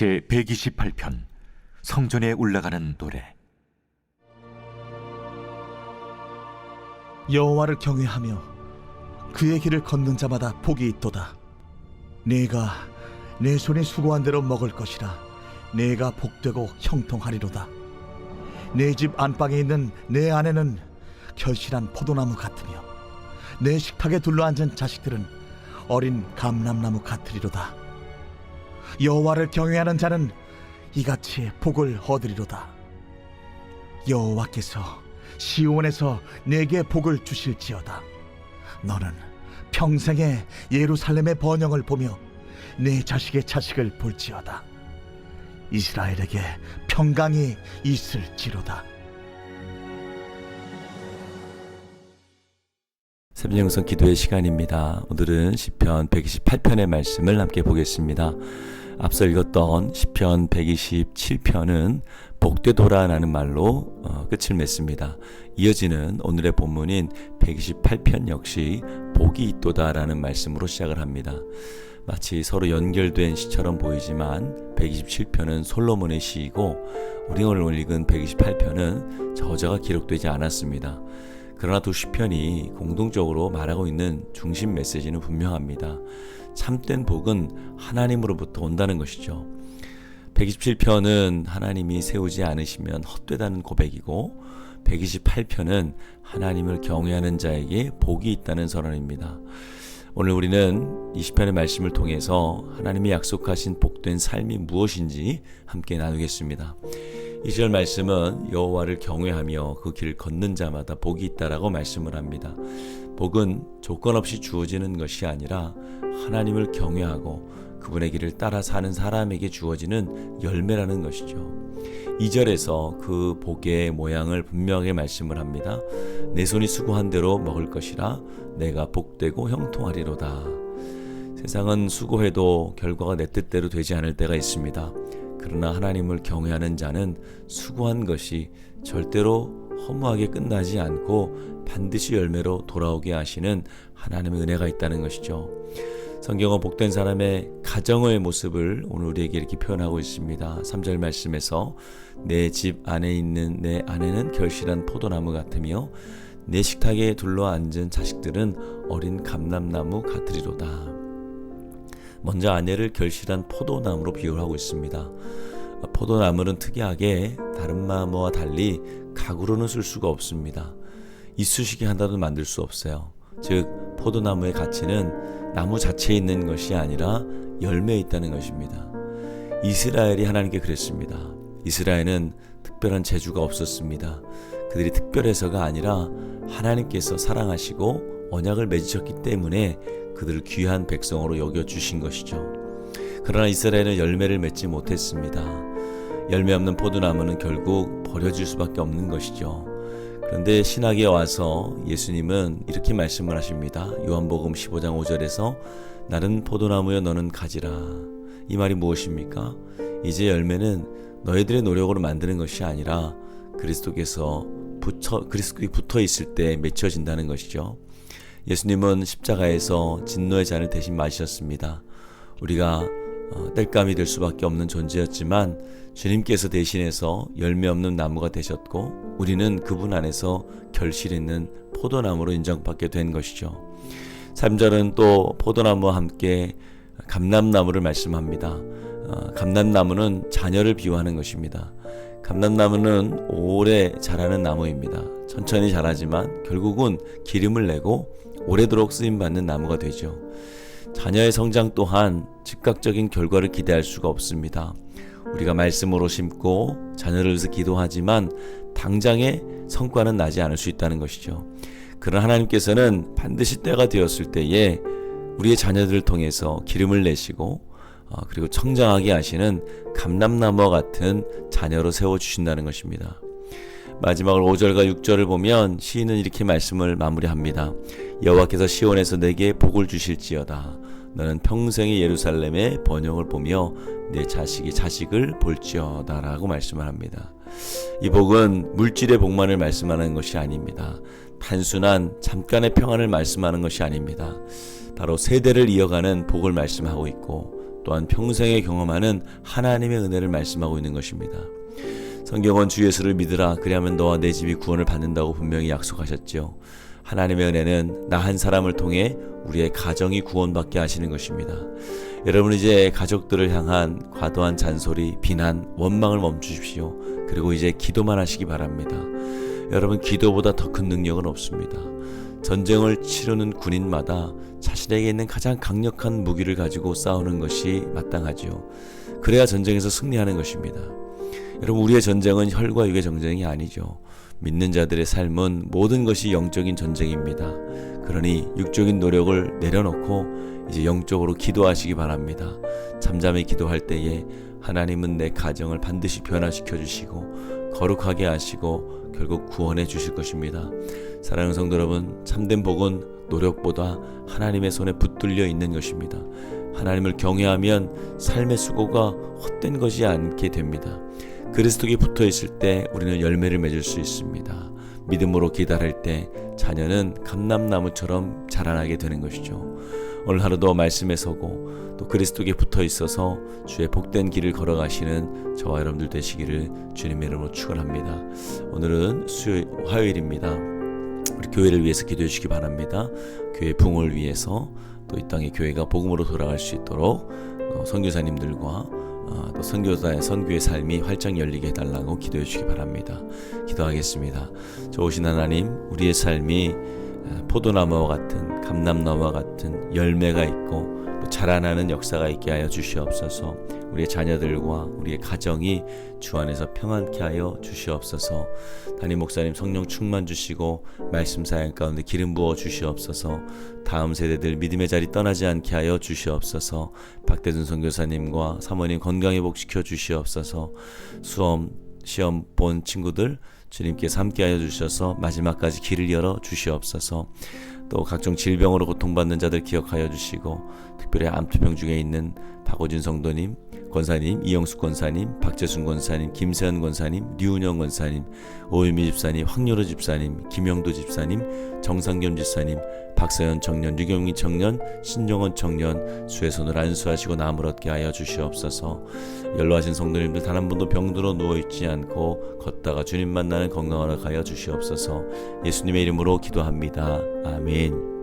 제 128편 성전에 올라가는 노래. 여호와를 경외하며 그의 길을 걷는 자마다 복이 있도다. 내가 내 손이 수고한 대로 먹을 것이라. 내가 복되고 형통하리로다. 내 집 안방에 있는 내 아내는 결실한 포도나무 같으며 내 식탁에 둘러앉은 자식들은 어린 감람나무 같으리로다. 여호와를 경외하는 자는 이같이 복을 얻으리로다. 여호와께서 시온에서 내게 복을 주실지어다. 너는 평생에 예루살렘의 번영을 보며 내 자식의 자식을 볼지어다. 이스라엘에게 평강이 있을지로다. 새벽영성 기도의 시간입니다. 오늘은 시편 128편의 말씀을 함께 보겠습니다. 앞서 읽었던 시편 127편은 복되도라라는 말로 끝을 맺습니다. 이어지는 오늘의 본문인 128편 역시 복이 있도다라는 말씀으로 시작을 합니다. 마치 서로 연결된 시처럼 보이지만 127편은 솔로몬의 시이고 우리가 오늘 읽은 128편은 저자가 기록되지 않았습니다. 그러나 두 시편이 공동적으로 말하고 있는 중심 메시지는 분명합니다. 참된 복은 하나님으로부터 온다는 것이죠. 127편은 하나님이 세우지 않으시면 헛되다는 고백이고 128편은 하나님을 경외하는 자에게 복이 있다는 선언입니다. 오늘 우리는 이 시편의 말씀을 통해서 하나님이 약속하신 복된 삶이 무엇인지 함께 나누겠습니다. 2절 말씀은 여호와를 경외하며 그 길을 걷는 자마다 복이 있다라고 말씀을 합니다. 복은 조건 없이 주어지는 것이 아니라 하나님을 경외하고 그분의 길을 따라 사는 사람에게 주어지는 열매라는 것이죠. 2절에서 그 복의 모양을 분명하게 말씀을 합니다. 내 손이 수고한 대로 먹을 것이라. 내가 복되고 형통하리로다. 세상은 수고해도 결과가 내 뜻대로 되지 않을 때가 있습니다. 그러나 하나님을 경외하는 자는 수고한 것이 절대로 허무하게 끝나지 않고 반드시 열매로 돌아오게 하시는 하나님의 은혜가 있다는 것이죠. 성경은 복된 사람의 가정의 모습을 오늘 우리에게 이렇게 표현하고 있습니다. 3절 말씀에서 내 집 안에 있는 내 아내는 결실한 포도나무 같으며 내 식탁에 둘러앉은 자식들은 어린 감람나무 같으리로다. 먼저 아내를 결실한 포도나무로 비유하고 있습니다. 포도나무는 특이하게 다른 나무와 달리 가구로는 쓸 수가 없습니다. 이쑤시개 하나도 만들 수 없어요. 즉 포도나무의 가치는 나무 자체에 있는 것이 아니라 열매에 있다는 것입니다. 이스라엘이 하나님께 그랬습니다. 이스라엘은 특별한 재주가 없었습니다. 그들이 특별해서가 아니라 하나님께서 사랑하시고 언약을 맺으셨기 때문에 그들을 귀한 백성으로 여겨주신 것이죠. 그러나 이스라엘은 열매를 맺지 못했습니다. 열매 없는 포도나무는 결국 버려질 수밖에 없는 것이죠. 그런데 신학에 와서 예수님은 이렇게 말씀을 하십니다. 요한복음 15장 5절에서 나는 포도나무여 너는 가지라. 이 말이 무엇입니까? 이제 열매는 너희들의 노력으로 만드는 것이 아니라 그리스도께서 붙어 있을 때 맺혀진다는 것이죠. 예수님은 십자가에서 진노의 잔을 대신 마셨습니다. 우리가 땔감이 될 수밖에 없는 존재였지만 주님께서 대신해서 열매 없는 나무가 되셨고 우리는 그분 안에서 결실 있는 포도나무로 인정받게 된 것이죠. 3절은 또 포도나무와 함께 감람나무를 말씀합니다. 감람나무는 자녀를 비유하는 것입니다. 감람나무는 오래 자라는 나무입니다. 천천히 자라지만 결국은 기름을 내고 오래도록 쓰임받는 나무가 되죠. 자녀의 성장 또한 즉각적인 결과를 기대할 수가 없습니다. 우리가 말씀으로 심고 자녀를 위해서 기도하지만 당장의 성과는 나지 않을 수 있다는 것이죠. 그러나 하나님께서는 반드시 때가 되었을 때에 우리의 자녀들을 통해서 기름을 내시고 그리고 성장하게 하시는 감람나무와 같은 자녀로 세워주신다는 것입니다. 마지막으로 5절과 6절을 보면 시인은 이렇게 말씀을 마무리합니다. 여호와께서 시온에서 내게 복을 주실지어다. 너는 평생의 예루살렘의 번영을 보며 내 자식이 자식을 볼지어다 라고 말씀을 합니다. 이 복은 물질의 복만을 말씀하는 것이 아닙니다. 단순한 잠깐의 평안을 말씀하는 것이 아닙니다. 바로 세대를 이어가는 복을 말씀하고 있고 또한 평생에 경험하는 하나님의 은혜를 말씀하고 있는 것입니다. 성경은 주 예수를 믿으라 그리하면 너와 내 집이 구원을 받는다고 분명히 약속하셨죠. 하나님의 은혜는 나 한 사람을 통해 우리의 가정이 구원받게 하시는 것입니다. 여러분 이제 가족들을 향한 과도한 잔소리, 비난, 원망을 멈추십시오. 그리고 이제 기도만 하시기 바랍니다. 여러분 기도보다 더 큰 능력은 없습니다. 전쟁을 치르는 군인마다 자신에게 있는 가장 강력한 무기를 가지고 싸우는 것이 마땅하지요. 그래야 전쟁에서 승리하는 것입니다. 여러분 우리의 전쟁은 혈과 육의 전쟁이 아니죠. 믿는 자들의 삶은 모든 것이 영적인 전쟁입니다. 그러니 육적인 노력을 내려놓고 이제 영적으로 기도하시기 바랍니다. 잠잠히 기도할 때에 하나님은 내 가정을 반드시 변화시켜 주시고 거룩하게 하시고 결국 구원해 주실 것입니다. 사랑하는 성도 여러분, 참된 복은 노력보다 하나님의 손에 붙들려 있는 것입니다. 하나님을 경외하면 삶의 수고가 헛된 것이 않게 됩니다. 그리스도께 붙어 있을 때 우리는 열매를 맺을 수 있습니다. 믿음으로 기다릴 때 자녀는 감람나무처럼 자라나게 되는 것이죠. 오늘 하루도 말씀에 서고 또 그리스도께 붙어 있어서 주의 복된 길을 걸어가시는 저와 여러분들 되시기를 주님의 이름으로 축원합니다. 오늘은 화요일입니다. 우리 교회를 위해서 기도해 주시기 바랍니다. 교회 부흥을 위해서 또 이 땅의 교회가 복음으로 돌아갈 수 있도록 선교사님들과 또 선교의 삶이 활짝 열리게 해달라고 기도해 주시기 바랍니다. 기도하겠습니다. 좋으신 하나님, 우리의 삶이 포도나무와 같은 감람나무와 같은 열매가 있고 또 자라나는 역사가 있게 하여 주시옵소서. 우리의 자녀들과 우리의 가정이 주 안에서 평안케 하여 주시옵소서. 담임 목사님 성령 충만 주시고 말씀 사역 가운데 기름 부어 주시옵소서. 다음 세대들 믿음의 자리 떠나지 않게 하여 주시옵소서. 박대준 선교사님과 사모님 건강 회복시켜 주시옵소서. 시험 본 친구들 주님께서 함께 하여 주셔서 마지막까지 길을 열어 주시옵소서. 또 각종 질병으로 고통받는 자들 기억하여 주시고 특별히 암투병 중에 있는 박오진 성도님, 권사님, 이영숙 권사님, 박재순 권사님, 김세현 권사님, 류은영 권사님, 오유미 집사님, 황요로 집사님, 김영도 집사님, 정상겸 집사님, 박서연 청년, 류경민 청년, 신정원 청년 주의 손을 안수하시고 나음을 얻게 하여 주시옵소서. 연로하신 성도님들 단 한 번도 병들어 누워있지 않고 걷다가 주님 만나는 건강을 하여 주시옵소서. 예수님의 이름으로 기도합니다. 아멘.